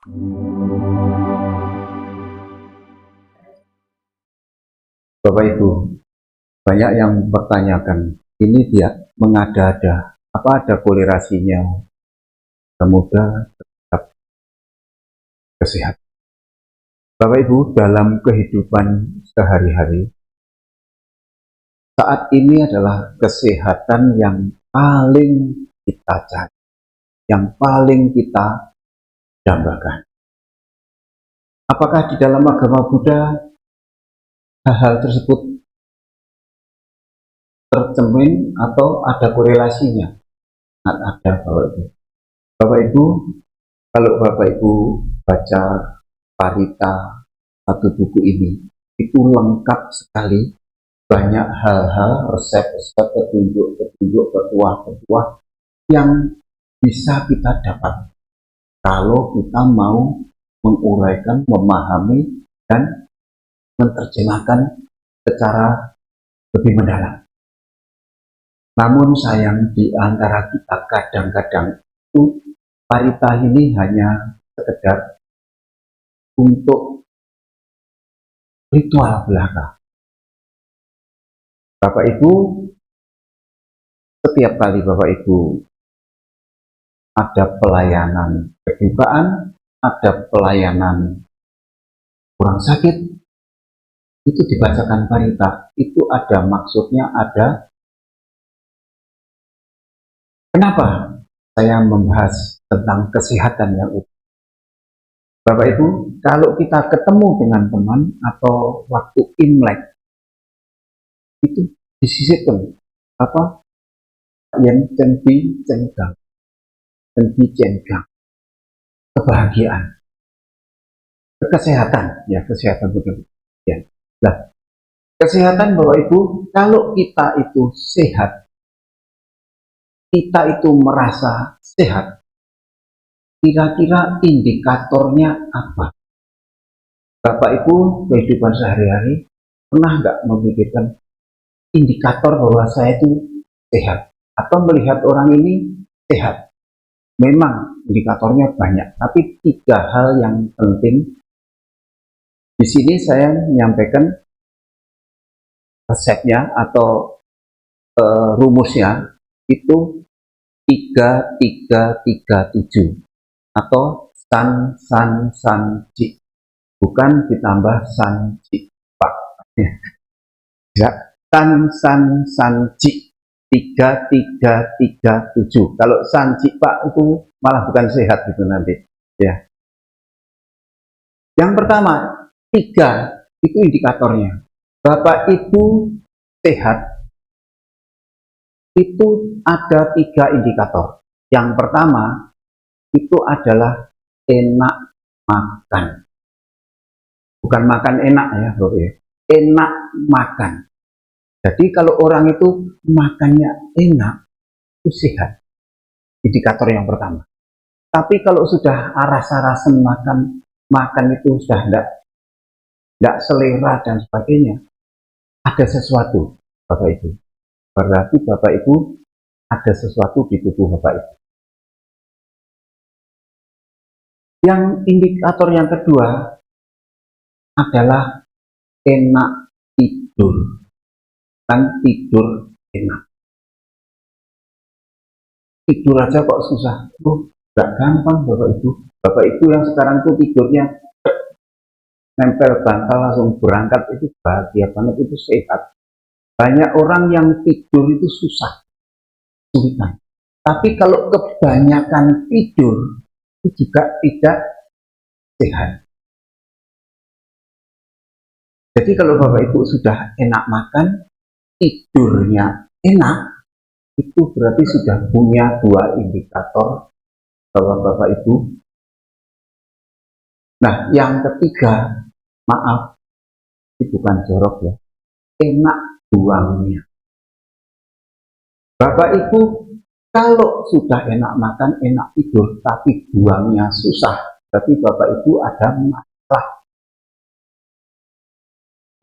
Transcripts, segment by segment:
Bapak Ibu, banyak yang mempertanyakan, ini dia mengada-ada, apa ada kolerasinya pemuda terhadap kesehatan? Bapak Ibu, dalam kehidupan sehari-hari, saat ini adalah kesehatan yang paling kita cari, yang paling kita dambakan. Apakah di dalam agama Buddha hal-hal tersebut tercermin atau ada korelasinya? Ada, Bapak Ibu. Bapak Ibu, kalau Bapak Ibu baca Parita, satu buku ini, itu lengkap sekali, banyak hal-hal, resep-resep, petunjuk-petunjuk, petuah-petuah yang bisa kita dapat kalau kita mau menguraikan, memahami, dan menerjemahkan secara lebih mendalam. Namun sayang, di antara kita kadang-kadang itu Parita ini hanya sekedar untuk ritual belaka. Bapak Ibu, setiap kali Bapak Ibu ada pelayanan kedukaan, ada pelayanan orang sakit, itu dibacakan Parita, itu ada maksudnya, ada. Kenapa saya membahas tentang kesehatan yang utuh? Bapak Ibu, kalau kita ketemu dengan teman atau waktu Imlek, itu disisipkan apa yang cenggang, kebahagiaan, kesehatan, ya kesehatan betul. Ya. Nah, kesehatan Bapak Ibu, kalau kita itu sehat, kita itu merasa sehat, kira-kira indikatornya apa? Bapak Ibu, kehidupan sehari-hari pernah nggak memikirkan indikator bahwa saya itu sehat, atau melihat orang ini sehat? Memang indikatornya banyak, tapi 3 hal yang penting. Di sini saya menyampaikan resepnya atau rumusnya itu 3337 atau san ci, bukan ditambah san ci pak ya, san ci 3337. Kalau san ci pak itu malah bukan sehat gitu nanti ya. Yang pertama, 3 itu indikatornya. Bapak Ibu sehat, itu ada 3 indikator. Yang pertama itu adalah enak makan. Bukan makan enak ya, Bro ya. Enak makan. Jadi kalau orang itu makannya enak, itu sehat. Indikator yang pertama. Tapi kalau sudah rasa-rasa makan itu sudah tidak selera dan sebagainya, ada sesuatu, Bapak Ibu. Berarti Bapak Ibu ada sesuatu di tubuh Bapak Ibu. Yang indikator yang kedua adalah enak tidur. Kan tidur enak. Tidur aja kok susah. Gak gampang Bapak Ibu. Bapak Ibu yang sekarang tuh tidurnya nempel bantal langsung berangkat, itu bahagia banget, itu sehat. Banyak orang yang tidur itu susah, kesulitan. Tapi kalau kebanyakan tidur itu juga tidak sehat. Jadi kalau Bapak Ibu sudah enak makan, tidurnya enak, itu berarti sudah punya 2 indikator bahwa Bapak Ibu. Nah, yang ketiga, maaf, itu bukan jorok ya, enak buangnya. Bapak Ibu, kalau sudah enak makan, enak tidur, tapi buangnya susah, berarti Bapak Ibu ada masalah.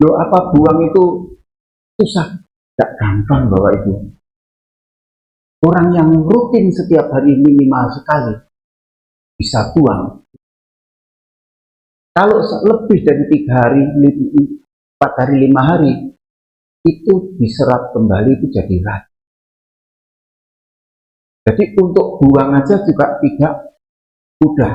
Loh, apa buang itu susah? Tidak gampang Bapak Ibu. Orang yang rutin setiap hari minimal sekali bisa buang, Kalau lebih dari 3 hari, 4 hari, 5 hari, itu diserap kembali, itu jadi racun. Jadi untuk buang aja juga tidak mudah.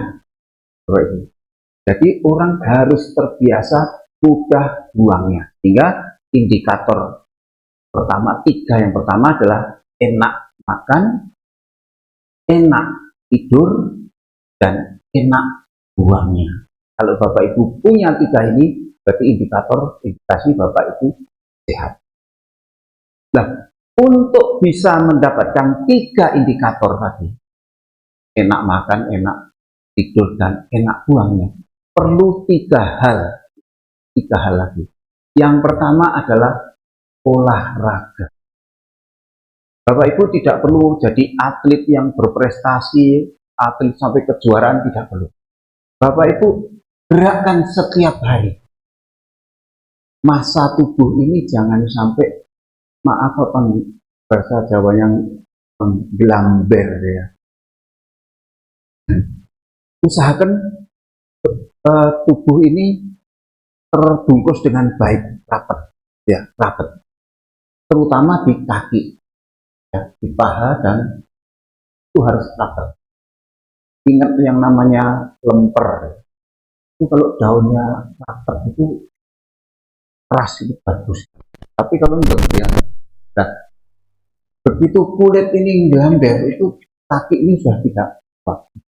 Jadi orang harus terbiasa mudah buangnya. Sehingga indikator pertama, 3 yang pertama adalah enak makan, enak tidur, dan enak buangnya. Kalau Bapak Ibu punya 3 ini, berarti indikasi Bapak Ibu sehat. Nah, untuk bisa mendapatkan 3 indikator tadi, enak makan, enak tidur, dan enak buangnya, perlu 3 hal. 3 hal lagi. Yang pertama adalah olahraga. Bapak Ibu tidak perlu jadi atlet yang berprestasi, atlet sampai kejuaraan, tidak perlu. Bapak Ibu gerakkan setiap hari. Masa tubuh ini jangan sampai, maaf apa bahasa Jawa yang menggelamber ya. Usahakan tubuh ini terbungkus dengan baik, rapat, ya, rapat. Terutama di kaki, ya, di paha, dan itu harus rapat. Ingat yang namanya lemper, itu kalau daunnya rapat itu keras, itu bagus. Tapi kalau enggak, ya, nah, begitu kulit ini gelamber, itu kaki ini sudah tidak bagus.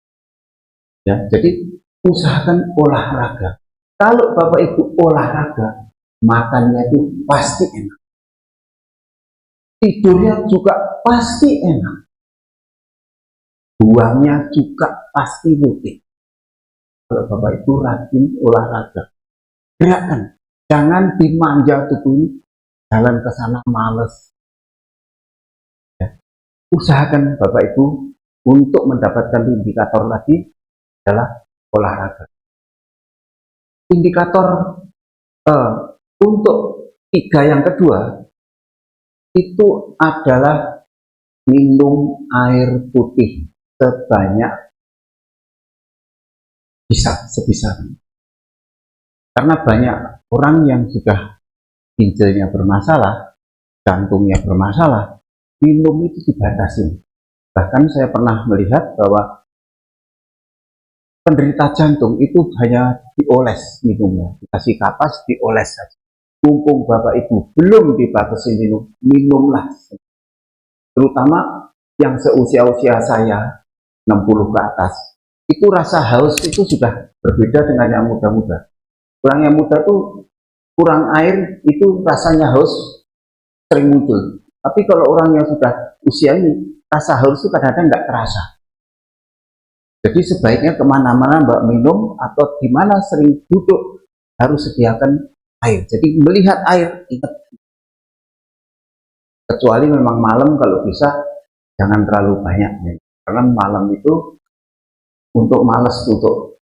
Ya, jadi usahakan olahraga. Kalau Bapak Ibu olahraga, makannya itu pasti enak. Tidurnya juga pasti enak. Buangnya juga pasti rutin. Kalau Bapak Ibu rajin olahraga, gerakan. Jangan dimanja tubuh ini, jalan ke sana males. Ya. Usahakan Bapak Ibu untuk mendapatkan indikator tadi adalah olahraga. Indikator untuk 3 yang kedua itu adalah minum air putih sebanyak sebisa. Karena banyak orang yang sudah ginjalnya bermasalah, jantungnya bermasalah, minum itu dibatasi. Bahkan saya pernah melihat bahwa penderita jantung itu hanya dioles minumnya, dikasih kapas, dioles saja. Mumpung Bapak Ibu belum dibatasi minum, minumlah. Terutama yang seusia-usia saya, 60 ke atas, itu rasa haus itu sudah berbeda dengan yang muda-muda. Orang yang muda tuh kurang air, itu rasanya haus sering muncul. Tapi kalau orang yang sudah usia ini, rasa haus itu kadang-kadang nggak terasa. Jadi sebaiknya kemana-mana Mbak minum, atau di mana sering duduk, harus sediakan air. Jadi melihat air, ingat. Kecuali memang malam, kalau bisa jangan terlalu banyak. Ya. Karena malam itu untuk males tutup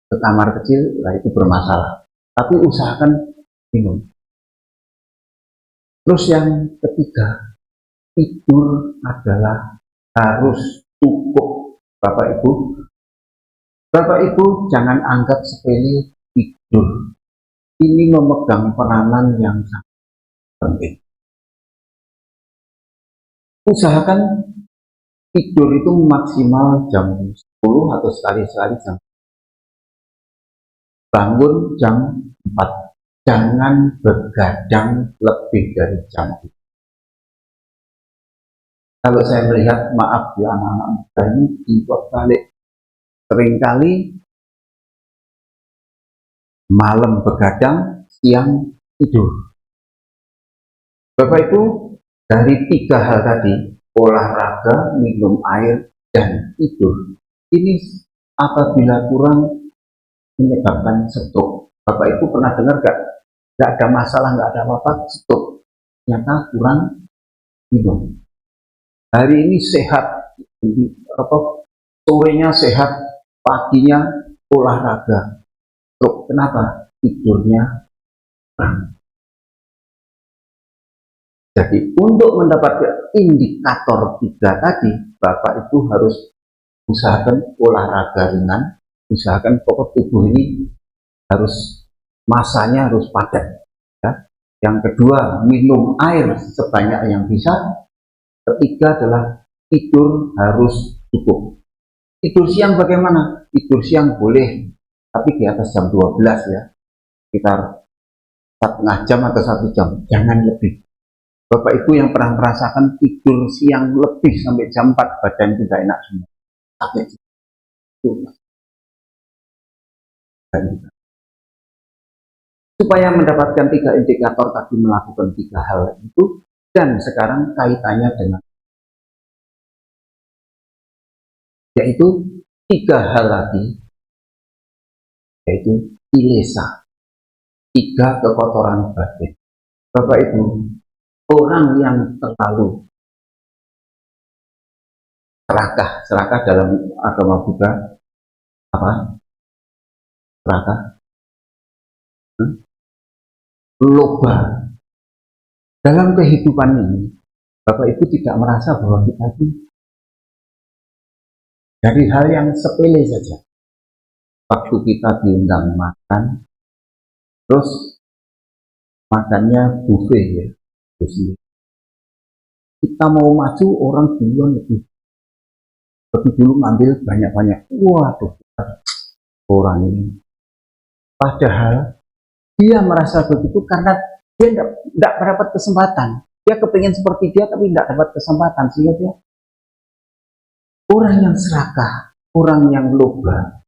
ke kamar kecil, lah itu bermasalah. Tapi usahakan minum. Terus yang ketiga, tidur adalah harus cukup. Bapak Ibu jangan anggap sepele tidur. Ini memegang peranan yang sangat penting. Usahakan tidur itu maksimal jam 10 atau sekali-sekali jam. Bangun jam 4. Jangan begadang lebih dari jam 4. Kalau saya melihat, maaf ya anak-anak muda ini import balik, seringkali malam begadang, siang tidur. Bapak Ibu, dari 3 hal tadi, olahraga, minum air, dan tidur, ini apabila kurang menyebabkan stroke. Bapak Ibu pernah dengar gak? Gak ada masalah, gak ada apa-apa, stroke. Ternyata kurang minum. Hari ini sehat, sorenya sehat, paginya olahraga. Stroke. Kenapa? Tidurnya kurang. Jadi untuk mendapatkan indikator 3 tadi, Bapak Ibu harus usahakan olahraga ringan, usahakan pokok tubuh ini harus masanya harus padat. Ya. Yang kedua, minum air sebanyak yang bisa. Ketiga adalah tidur harus cukup. Tidur siang bagaimana? Tidur siang boleh, tapi di atas jam 12 ya, sekitar setengah jam atau 1 jam, jangan lebih. Bapak Ibu yang pernah merasakan tidur siang lebih sampai jam 4, badan tidak enak semua. Sakit. Supaya mendapatkan 3 indikator tadi melakukan 3 hal itu, dan sekarang kaitannya dengan yaitu 3 hal lagi, yaitu kilesa, 3 kekotoran batin. Bapak Ibu, orang yang terlalu serakah dalam agama Buddha apa? Serakah, loba dalam kehidupan ini. Bapak Ibu tidak merasa bahwa kita itu dari hal yang sepele saja. Waktu kita diundang makan, terus makannya buffet ya, kita mau maju orang duluan lebih dulu ngambil banyak-banyak. Waduh, orang ini. Padahal dia merasa begitu karena dia tidak dapat kesempatan. Dia kepingin seperti dia tapi tidak dapat kesempatan, sehingga dia orang yang serakah, orang yang loba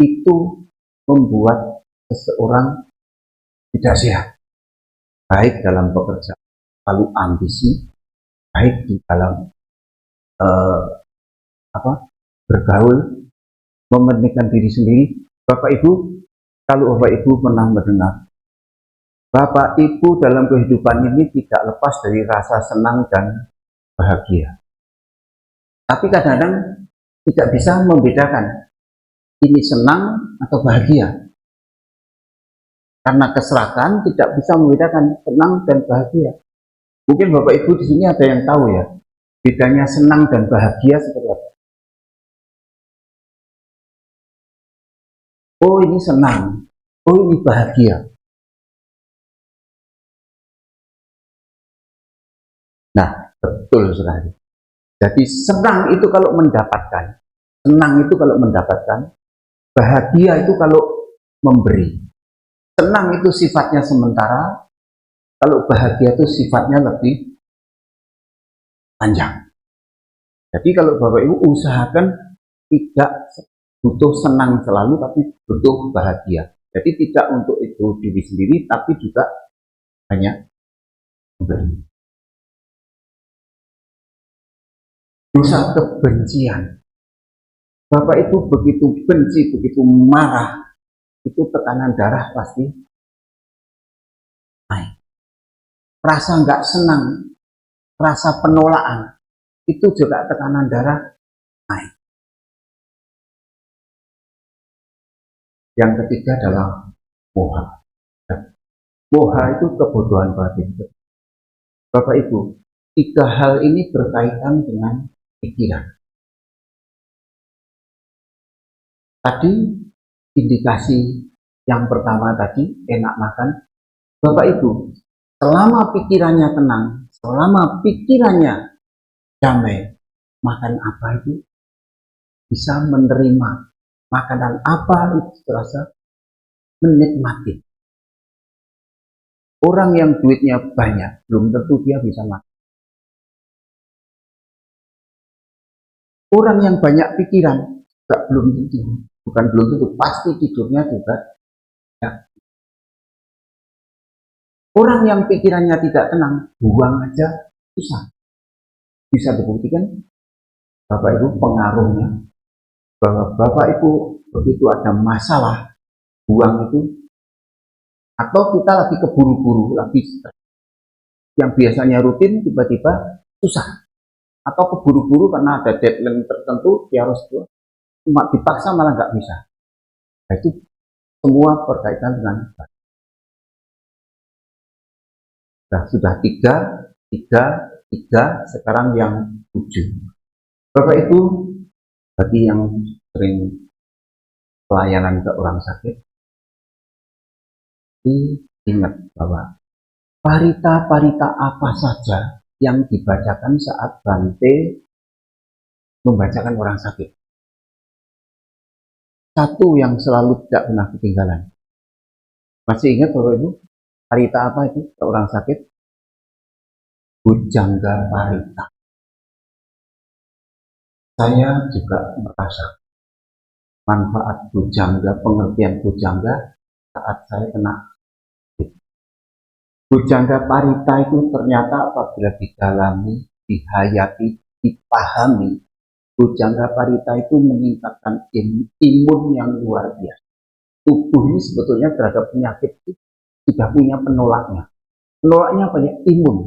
itu membuat seseorang tidak sehat, baik dalam pekerjaan, lalu ambisi, baik di dalam bergaul, mementingkan diri sendiri. Bapak Ibu, kalau Bapak Ibu pernah mendengar, Bapak Ibu dalam kehidupan ini tidak lepas dari rasa senang dan bahagia. Tapi kadang-kadang tidak bisa membedakan ini senang atau bahagia. Karena keserakan tidak bisa membedakan senang dan bahagia. Mungkin Bapak Ibu di sini ada yang tahu ya, bedanya senang dan bahagia seperti apa? Oh ini senang, oh ini bahagia. Nah, betul sekali. Jadi senang itu kalau mendapatkan, bahagia itu kalau memberi. Senang itu sifatnya sementara, kalau bahagia itu sifatnya lebih panjang. Jadi kalau Bapak Ibu usahakan tidak butuh senang selalu, tapi butuh bahagia. Jadi tidak untuk itu diri sendiri, tapi juga hanya memberi. Dosa kebencian. Bapak Ibu begitu benci, begitu marah, itu tekanan darah pasti naik. Rasa nggak senang, rasa penolakan, itu juga tekanan darah naik. Yang ketiga adalah moha. Moha itu kebodohan batin. Bapak Ibu, 3 hal ini berkaitan dengan pikiran. Tadi indikasi yang pertama tadi enak makan. Bapak Ibu, selama pikirannya tenang, selama pikirannya damai, makan apa itu bisa menerima, makanan apa itu terasa menikmati. Orang yang duitnya banyak belum tentu dia bisa makan. Orang yang banyak pikiran juga belum tentu, bukan belum tentu, pasti tidurnya juga ya. Orang yang pikirannya tidak tenang, buang aja susah. Bisa dibuktikan Bapak Ibu pengaruhnya, bahwa Bapak Ibu begitu ada masalah, buang itu, atau kita lagi keburu-buru, lagi yang biasanya rutin tiba-tiba susah, atau keburu-buru karena ada deadline tertentu, dia harus cuma dipaksa malah nggak bisa. Nah, itu semua berkaitan dengan sudah tiga, sekarang yang 7. Bapak Ibu, bagi yang sering pelayanan ke orang sakit, ingat bahwa parita-parita apa saja yang dibacakan saat Bante membacakan orang sakit. Satu yang selalu tidak pernah ketinggalan. Masih ingat Bapak Ibu? Parita apa itu ke orang sakit? Bujangga parita. Saya juga merasa manfaat bujangga, pengertian bujangga saat saya kena. Bujangga parita itu ternyata apabila didalami, dihayati, dipahami, bujangga parita itu meningkatkan imun yang luar biasa. Tubuh ini sebetulnya terhadap penyakit itu sudah punya penolaknya. Penolaknya apa ya? Imun.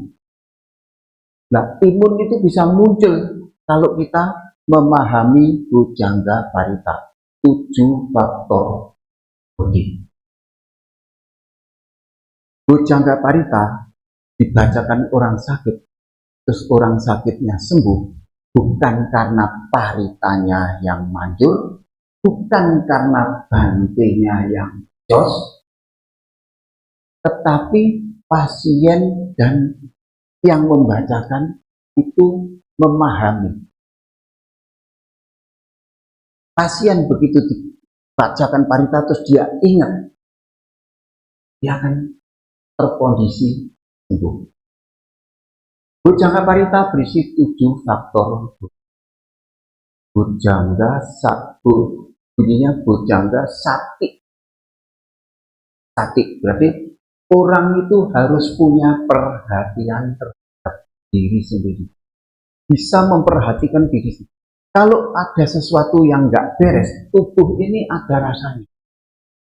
Nah, imun itu bisa muncul kalau kita memahami bujangga parita. 7 faktor budi. Bujangga parita dibacakan orang sakit, terus orang sakitnya sembuh, bukan karena paritanya yang manjur, bukan karena bantenya yang jos, tetapi pasien dan yang membacakan itu memahami. Pasien begitu dibacakan parita terus dia ingat, dia akan terkondisi sembuh. Bujangga parita berisi 7 faktor. Bujangga satu, bunyinya bujangga sati. Sati berarti orang itu harus punya perhatian terhadap diri sendiri. Bisa memperhatikan diri sendiri. Kalau ada sesuatu yang nggak beres, tubuh ini ada rasanya.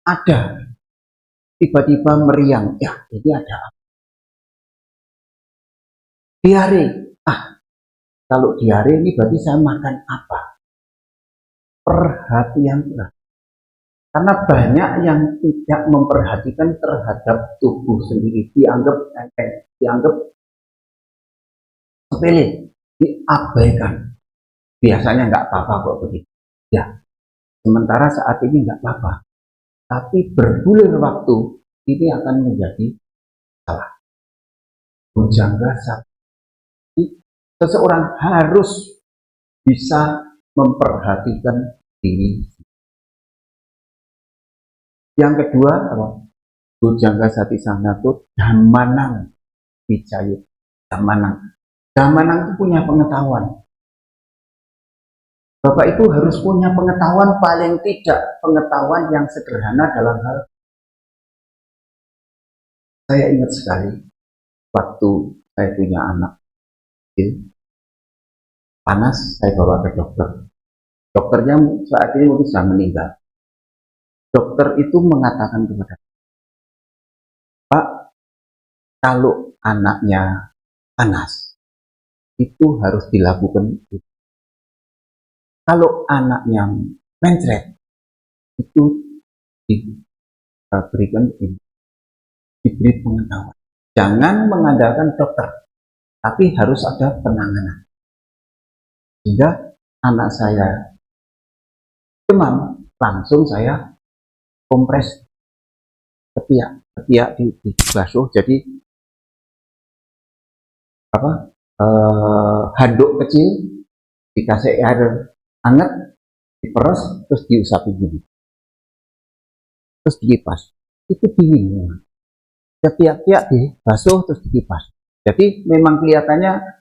Ada. Tiba-tiba meriang. Ya, ini ada apa? Diare. Kalau diare ini berarti saya makan apa? Perhatian. Karena banyak yang tidak memperhatikan terhadap tubuh sendiri. Dianggap enteng. Dianggap sepele. Diabaikan. Biasanya nggak apa-apa kok begitu. Ya, sementara saat ini nggak apa-apa. Tapi bergulir waktu, ini akan menjadi salah. Bujangga sati. Seseorang harus bisa memperhatikan diri. Yang kedua, bujangga sati sanatu damanang Wijayut. Damanang. Damanang itu punya pengetahuan. Bapak itu harus punya pengetahuan, paling tidak pengetahuan yang sederhana dalam hal. Saya ingat sekali waktu saya punya anak kecil, panas, saya bawa ke dokter. Dokternya saat ini mungkin sudah meninggal. Dokter itu mengatakan kepada Pak, kalau anaknya panas, itu harus dilakukan. Kalau anaknya mencret, itu diberikan diberi pengetahuan. Jangan mengandalkan dokter, tapi harus ada penanganan. Sehingga anak saya demam, langsung saya kompres ketiak dibasuh, jadi handuk kecil dikasih air hangat, diperes, terus diusapi gini, terus dikipas. Itu dingin. Ketiak-tiak dibasuh terus dikipas. Jadi memang kelihatannya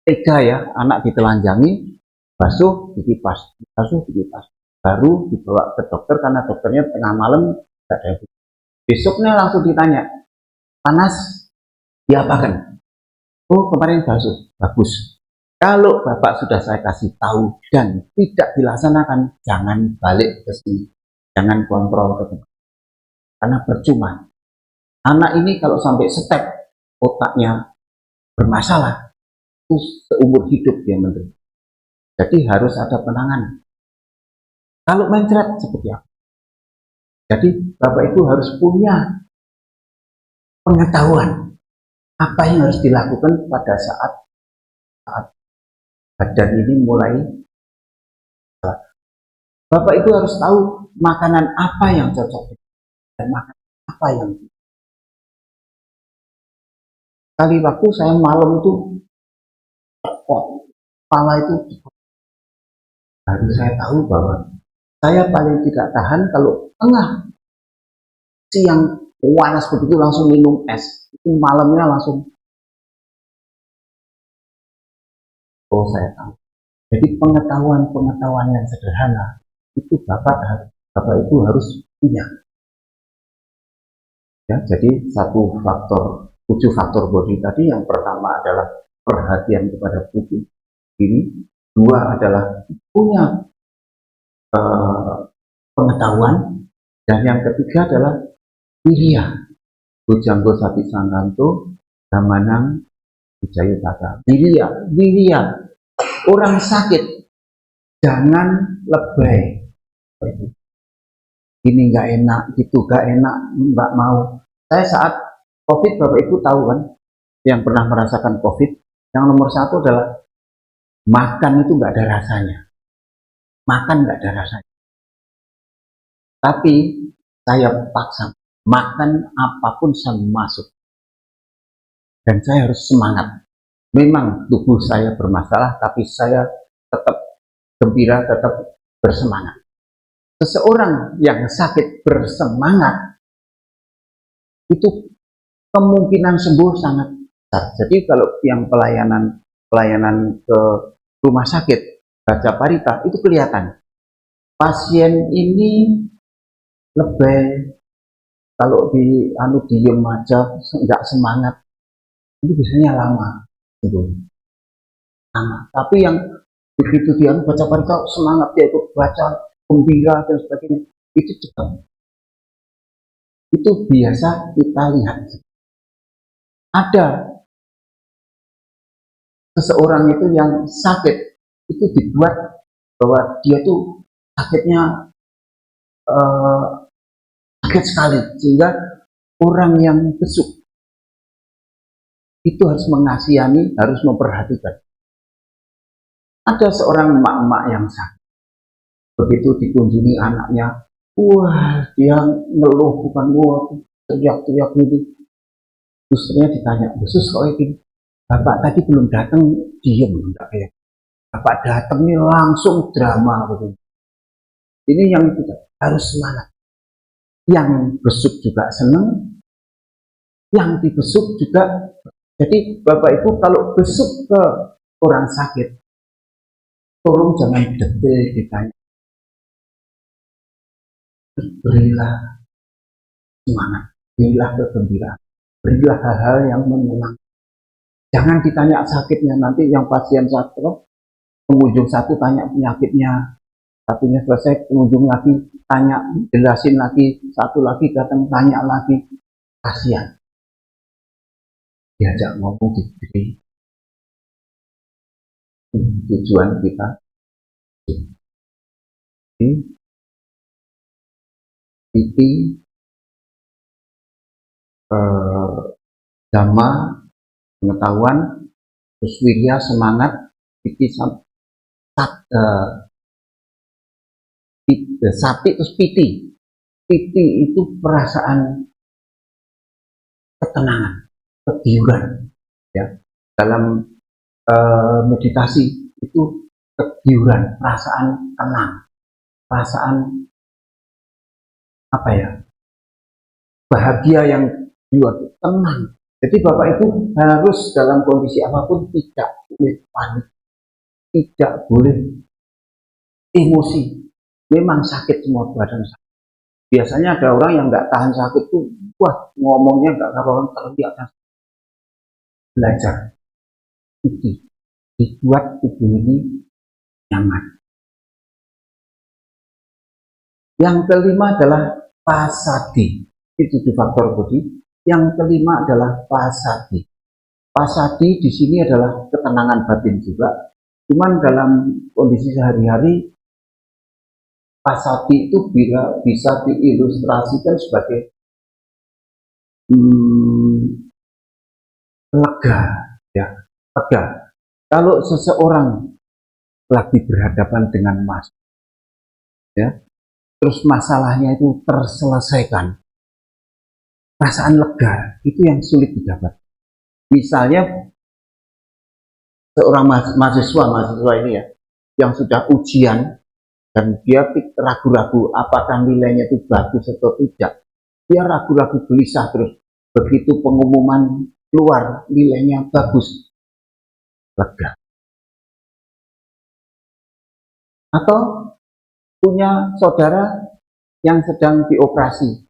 tega ya, anak ditelanjangi, basuh, dikipas, basuh, dikipas. Baru dibawa ke dokter karena dokternya tengah malam tidak ada. Besoknya langsung ditanya, panas, diapakan? Oh, kemarin basuh, bagus. Kalau Bapak sudah saya kasih tahu dan tidak dilaksanakan, jangan balik ke sini, jangan kontrol ke tempat. Karena percuma. Anak ini kalau sampai step otaknya bermasalah, itu seumur hidup dia menderita. Jadi harus ada penanganan. Kalau mencret seperti apa? Jadi Bapak itu harus punya pengetahuan apa yang harus dilakukan pada saat badan ini mulai Bapak Ibu harus tahu makanan apa yang cocok dan makanan apa yang tidak. Kali waktu saya malam itu kepala itu harus saya tahu bahwa saya paling tidak tahan kalau tengah siang panas begitu langsung minum es, itu malamnya langsung, oh saya tahu. Jadi pengetahuan yang sederhana itu Bapak Ibu harus punya. Ya, jadi 7 faktor body tadi, yang pertama adalah perhatian kepada tubuh diri, 2 adalah punya pengetahuan, dan yang ketiga adalah wirya. Bujanggo Sati Sangkanto Gamanang Wijaya Tata. Wirya. Orang sakit jangan lebay. Ini nggak enak, gitu nggak enak, nggak mau. Saya saat COVID, Bapak Ibu tahu kan, yang pernah merasakan COVID, yang nomor 1 adalah makan itu nggak ada rasanya. Makan nggak ada rasanya. Tapi saya paksa makan apapun saya masuk. Dan saya harus semangat. Memang tubuh saya bermasalah, tapi saya tetap gembira, tetap bersemangat. Seseorang yang sakit bersemangat, itu kemungkinan sembuh sangat besar. Jadi kalau yang pelayanan ke rumah sakit Baca Parita itu kelihatan pasien ini lebih, kalau diem aja nggak semangat, itu biasanya lama gitu. Tapi yang begitu dia baca Parita semangat, dia ikut baca gembira dan sebagainya, itu cepat. Itu biasa kita lihat. Ada seseorang itu yang sakit, itu dibuat bahwa dia tuh sakitnya sakit sekali, sehingga orang yang besuk itu harus mengasihani, harus memperhatikan. Ada seorang emak-emak yang sakit, begitu dikunjungi anaknya, wah dia ngeluh, bukan wah, teriak-teriak gitu. Susternya ditanya, khusus kok ini bapak tadi belum datang, diem, enggak kayak bapak datang nih langsung drama begitu. Ini yang kita harus semangat. Yang besuk juga senang, yang dibesuk juga. Jadi Bapak Ibu kalau besuk ke orang sakit, tolong jangan detail ditanya, berilah semangat, berilah kegembiraan, berilah hal-hal yang menyenangkan. Jangan ditanya sakitnya, nanti yang pasien satu, pengunjung satu tanya penyakitnya, satunya selesai, pengunjung lagi tanya, jelasin lagi, satu lagi datang tanya lagi, kasihan. Diajak ngomong diberi tujuan kita. Titi dhamma pengetahuan, terus wirya semangat, titi sati, terus piti. Piti itu perasaan ketenangan, kegiuran, ya. Dalam meditasi itu kegiuran, perasaan tenang, perasaan apa ya, bahagia yang jiwa tenang. Jadi Bapak Ibu harus dalam kondisi apapun tidak boleh panik, tidak boleh emosi. Memang sakit semua badan sakit. Biasanya ada orang yang nggak tahan sakit tuh, wah ngomongnya nggak karuan, teriak. Belajar itu dibuat tubuh ini nyaman. Yang kelima adalah pasadi. Itu di faktor body. Yang kelima adalah pasadi. Pasadi di sini adalah ketenangan batin juga. Cuman dalam kondisi sehari-hari, pasadi itu bisa diilustrasikan sebagai lega, ya, lega. Kalau seseorang lagi berhadapan dengan masalah, ya, terus masalahnya itu terselesaikan, perasaan lega itu yang sulit didapat. Misalnya seorang mahasiswa ini ya, yang sudah ujian dan dia ragu-ragu apakah nilainya itu bagus atau tidak, dia ragu-ragu gelisah terus. Begitu pengumuman keluar nilainya bagus, lega. Atau punya saudara yang sedang dioperasi,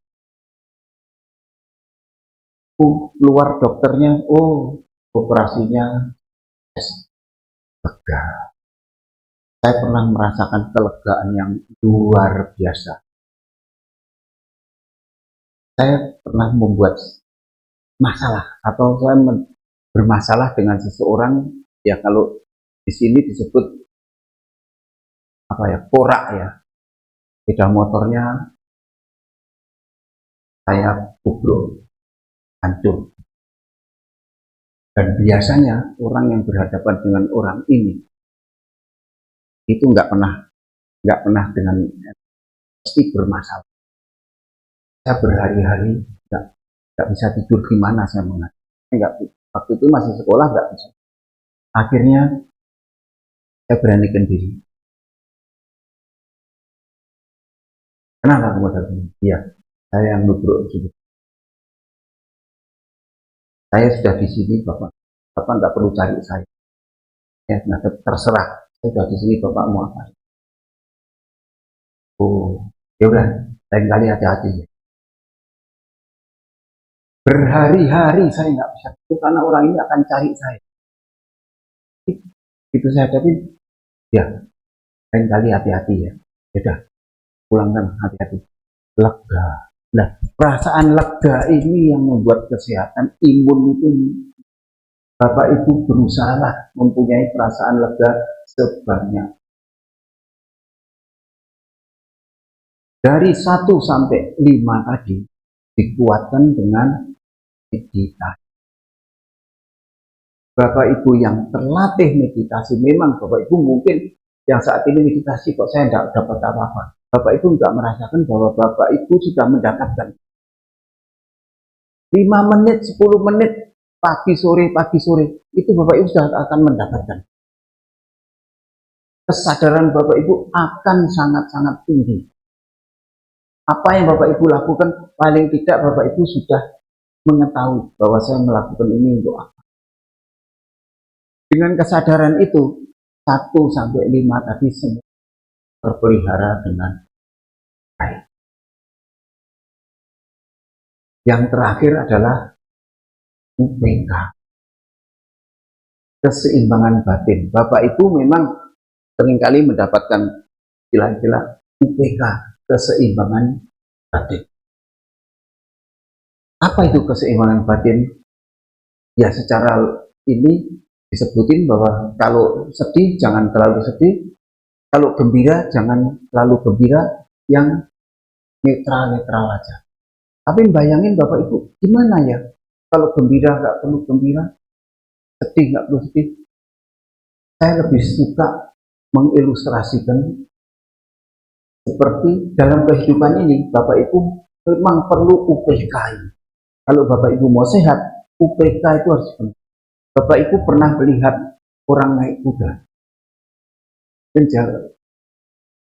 keluar dokternya, oh operasinya lega. Saya pernah merasakan kelegaan yang luar biasa. Saya pernah membuat masalah atau saya bermasalah dengan seseorang, ya kalau di sini disebut apa ya, porak ya, sepeda motornya saya kubruk, hancur. Dan biasanya orang yang berhadapan dengan orang ini itu nggak pernah dengan pasti bermasalah. Saya berhari-hari nggak bisa tidur, gimana saya mengajar. Waktu itu masih sekolah nggak bisa. Akhirnya saya beranikan diri. Kenapa kamu tadi? Iya, saya yang nubruk gitu. Saya sudah di sini, Bapak nggak perlu cari saya. Ya, nah, terserah. Saya sudah di sini, Bapak mau apa? Oh, ya udah, lain kali hati-hati ya. Berhari-hari saya nggak bisa itu karena orang ini akan cari saya. Itu saya hadapi, ya, lain kali hati-hati ya. Sudah, pulangkan hati-hati. Lega. Nah, perasaan lega ini yang membuat kesehatan imun itu. Bapak Ibu berusaha mempunyai perasaan lega sebanyak. Dari 1 sampai 5 tadi dikuatkan dengan meditasi. Bapak Ibu yang terlatih meditasi, memang Bapak Ibu mungkin yang saat ini meditasi kok saya tidak dapat apa-apa. Bapak Ibu tidak merasakan bahwa Bapak Ibu sudah mendapatkan 5 menit, 10 menit, pagi sore, itu Bapak Ibu sudah akan mendapatkan. Kesadaran Bapak Ibu akan sangat-sangat tinggi. Apa yang Bapak Ibu lakukan, paling tidak Bapak Ibu sudah mengetahui bahwa saya melakukan ini untuk apa. Dengan kesadaran itu, 1 sampai 5 tadi semua terpelihara dengan baik. Yang terakhir adalah UPK, keseimbangan batin. Bapak Ibu memang seringkali mendapatkan istilah-istilah UPK, keseimbangan batin. Apa itu keseimbangan batin? Ya, secara ini disebutin bahwa kalau sedih jangan terlalu sedih, kalau gembira jangan terlalu gembira, yang netral-netral aja. Tapi bayangin Bapak Ibu, gimana ya kalau gembira nggak perlu gembira, sedih nggak perlu sedih. Saya lebih suka mengilustrasikan seperti dalam kehidupan ini, Bapak Ibu memang perlu UPK. Kalau Bapak Ibu mau sehat, UPK itu harus penting. Bapak Ibu pernah melihat orang naik kuda, kejar,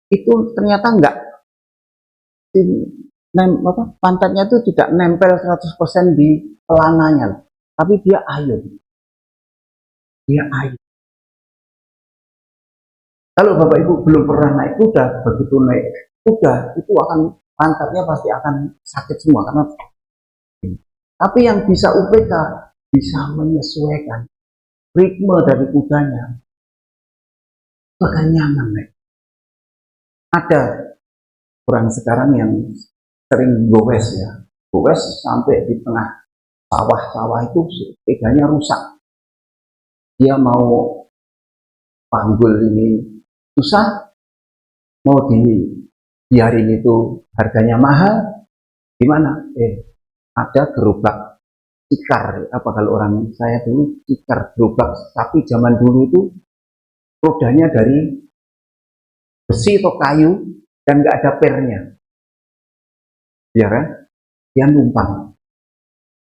itu ternyata enggak, pantatnya itu tidak nempel 100% di pelananya, tapi dia ayun. Kalau Bapak Ibu belum pernah naik kuda, begitu naik kuda itu pantatnya pasti akan sakit semua karena. Tapi yang bisa UPK bisa menyesuaikan ritme dari kudanya, bahkan nyaman. Ada orang sekarang yang sering gowes ya, gowes sampai di tengah sawah-sawah itu sepedanya rusak. Dia mau panggul ini susah, mau biarin itu harganya mahal, gimana? Ada gerobak tikar, apa kalau orang saya dulu tikar gerobak, tapi zaman dulu itu rodanya dari besi atau kayu, dan nggak ada pernya, ya kan? Dia numpang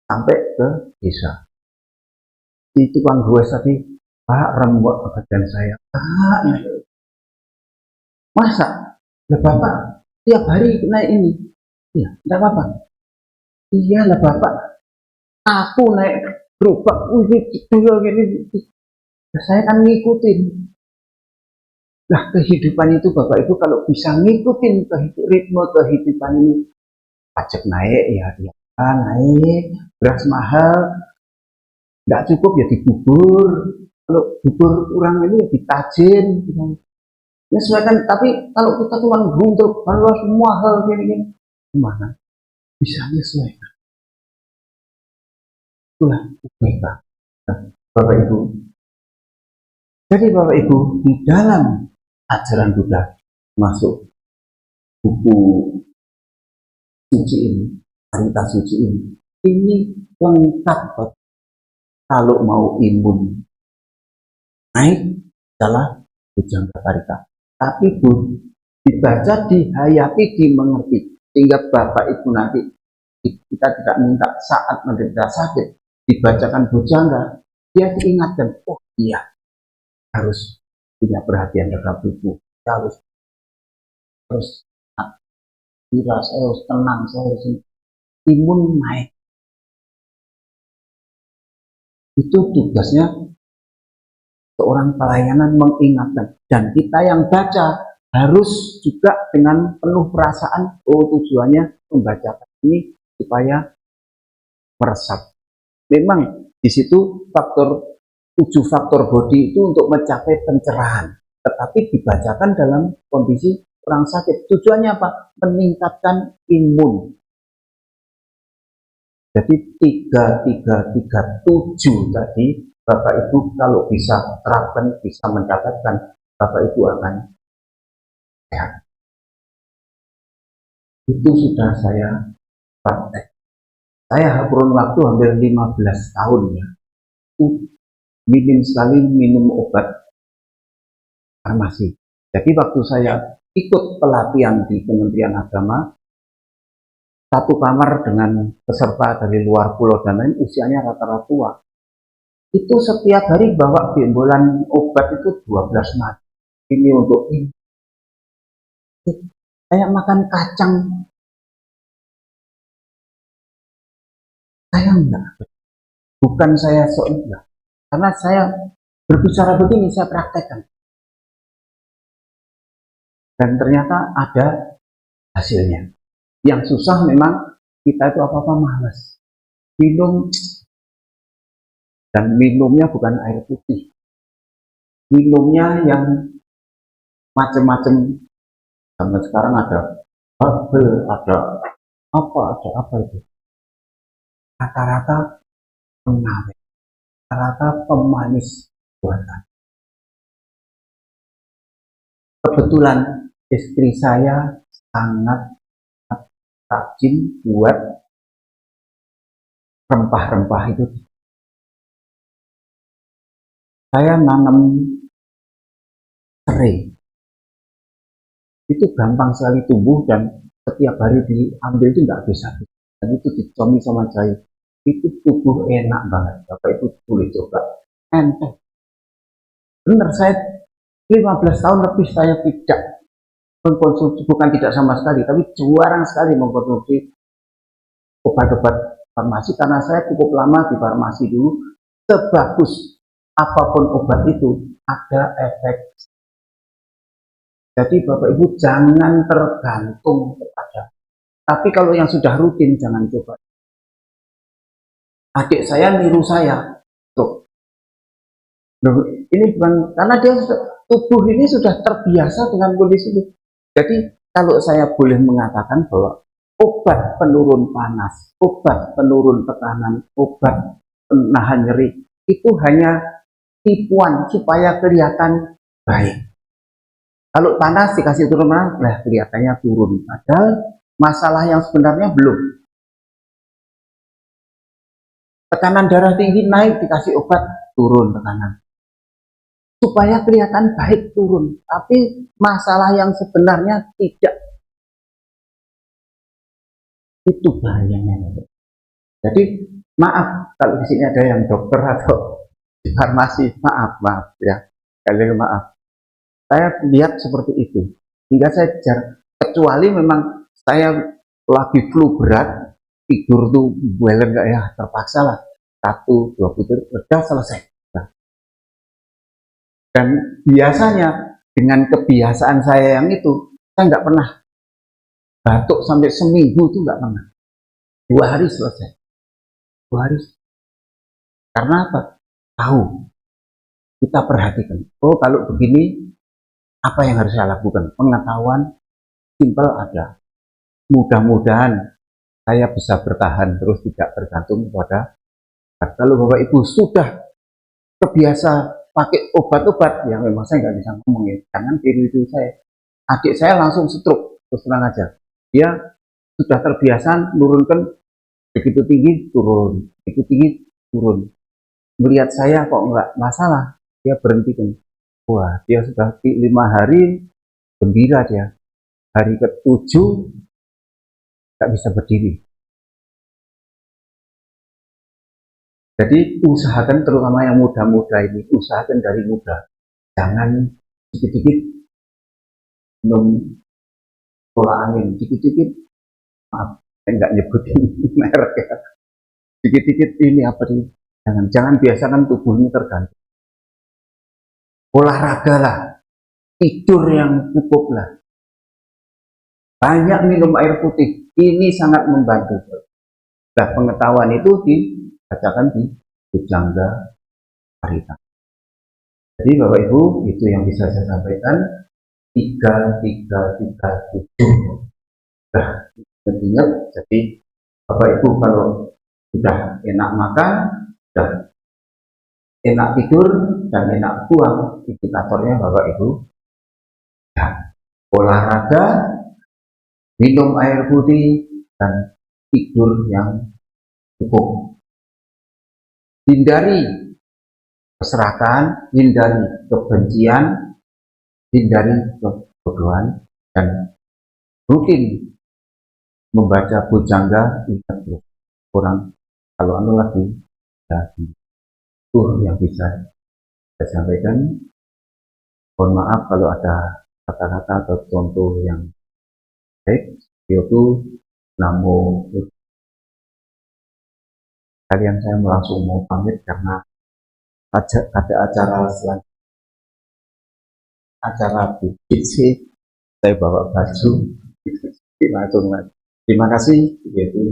sampai ke desa. Si tukang goes tadi, Pak, rembuk badan saya. Pak, masa? Lah Bapak tiap hari naik ini? Iya, tidak apa-apa. Iya lah Bapak, aku naik gerobak, ini, saya kan ngikutin. Nah kehidupan itu Bapak Ibu kalau bisa ngikutin ritme kehidupan ini, pajak naik ya naik, beras mahal, nggak cukup ya dibubur, kalau bubur kurang ini ya ditajin, ya sesuaikan. Tapi kalau kita tulang buntuk, kalau semua hal gini-gini, gimana bisa menyesuaikan? Itulah mereka, Bapak Ibu. Jadi Bapak Ibu, di dalam ajaran Buddha masuk buku suci ini, cerita suci ini lengkap kalau mau imun naik adalah Bujangga Karika. Tapi Bu, dibaca, dihayati, dimengerti, sehingga Bapak Ibu nanti kita tidak minta saat menderita sakit dibacakan Bujangga, dia diingatkan, oh iya harus punya perhatian terhadap tubuh, harus saya harus tenang, saya harus imun naik. Itu tugasnya seorang pelayanan mengingatkan, dan kita yang baca harus juga dengan penuh perasaan, oh tujuannya membacakan ini supaya meresap. Memang di situ faktor 7 faktor body itu untuk mencapai pencerahan, tetapi dibacakan dalam kondisi orang sakit. Tujuannya apa? Meningkatkan imun. Jadi 3-3-3-7 tadi Bapak Ibu kalau bisa terapkan, bisa mendapatkan, Bapak Ibu akan sehat. Itu sudah saya praktek. Saya kurun waktu hampir 15 tahun ya. Minim sekali minum obat farmasi. Jadi waktu saya ikut pelatihan di Kementerian Agama, satu kamar dengan peserta dari luar pulau dan lain, usianya rata-rata tua. Itu setiap hari bawa bimbolan obat itu 12 mati. Ini untuk ini. Kayak makan kacang. Saya enggak. Bukan saya sok enggak. Karena saya berbicara begini, saya praktekkan. Dan ternyata ada hasilnya. Yang susah memang kita itu apa-apa malas. Minum, dan minumnya bukan air putih. Minumnya yang macam-macam. Sampai sekarang ada herbal, ada apa itu. Rata-rata pengawet, rata-rata pemanis buatan. Kebetulan istri saya sangat rajin buat rempah-rempah itu. Saya nanam serai. Itu gampang sekali tumbuh dan setiap hari diambil itu nggak bisa. Dan itu dicomi sama saya. Itu tubuh enak banget. Bapak itu boleh coba. Enteng. Benar, saya 15 tahun lebih saya tidak mengkonsumsi, bukan tidak sama sekali, tapi jarang sekali mengkonsumsi obat-obat farmasi karena saya cukup lama di farmasi dulu. Sebagus apapun obat itu ada efek. Jadi Bapak Ibu jangan tergantung kepada. Tapi kalau yang sudah rutin jangan coba. Adik saya niru saya. Tuh. Ini bukan karena dia tubuh ini sudah terbiasa dengan kondisi ini. Jadi kalau saya boleh mengatakan bahwa obat penurun panas, obat penurun tekanan, obat penahan nyeri itu hanya tipuan supaya kelihatan baik. Kalau panas dikasih turun panas, lah kelihatannya turun. Padahal masalah yang sebenarnya belum. Tekanan darah tinggi naik dikasih obat turun tekanan. supaya kelihatan baik turun, tapi masalah yang sebenarnya tidak. Itu bahayanya. Jadi maaf kalau di sini ada yang dokter atau di farmasi, maaf ya, kali maaf. Saya lihat seperti itu, hingga saya kecuali memang saya lagi flu berat, tidur tuh boleh nggak ya, terpaksa lah 1-2 butir, udah selesai. Nah, dan biasanya dengan kebiasaan saya yang itu, saya nggak pernah batuk sampai seminggu tuh nggak pernah. 2 hari selesai. 2 hari. Karena apa? Tahu. Kita perhatikan. Oh, kalau begini, apa yang harus saya lakukan? Pengetahuan simpel ada. Mudah-mudahan saya bisa bertahan terus, tidak tergantung pada. Kalau Bapak Ibu sudah terbiasa pakai obat-obat yang memang saya nggak bisa ngomongin, jangan tiru saya. Adik saya langsung stroke, terus terang aja. Dia sudah terbiasa menurunkan begitu tinggi turun, begitu tinggi turun. Melihat saya kok nggak masalah, dia berhentikan. Wah, dia sudah 5 hari gembira dia. Hari ke-7 nggak bisa berdiri. Jadi usahakan, terutama yang muda-muda ini, usahakan dari muda. Jangan dikit-dikit minum bola angin, dikit-dikit, maaf, saya nggak nyebutin merek ya. Dikit-dikit ini apa nih? Jangan biasakan tubuhnya tergantung. Olahraga lah, tidur yang cukup lah. Banyak minum air putih, ini sangat membantu. Nah, pengetahuan itu dibacakan di Bujangga Parita. Jadi Bapak Ibu, itu yang bisa saya sampaikan. 3337. Nah, tentunya jadi Bapak Ibu kalau sudah enak makan, sudah enak tidur, dan enak buang, indikatornya Bapak Ibu ya, olahraga, minum air putih, dan tidur yang cukup. Hindari keserakahan, hindari kebencian, hindari kebodohan, dan rutin membaca Bujangga. Ingat kurang kalau lagi ya, itu yang bisa saya sampaikan. Mohon maaf kalau ada kata-kata atau contoh yang baik, yaitu namun kalian saya langsung mau pamit karena ada acara selanjutnya, acara BPC, saya bawa baju langsung. Terima kasih, yaitu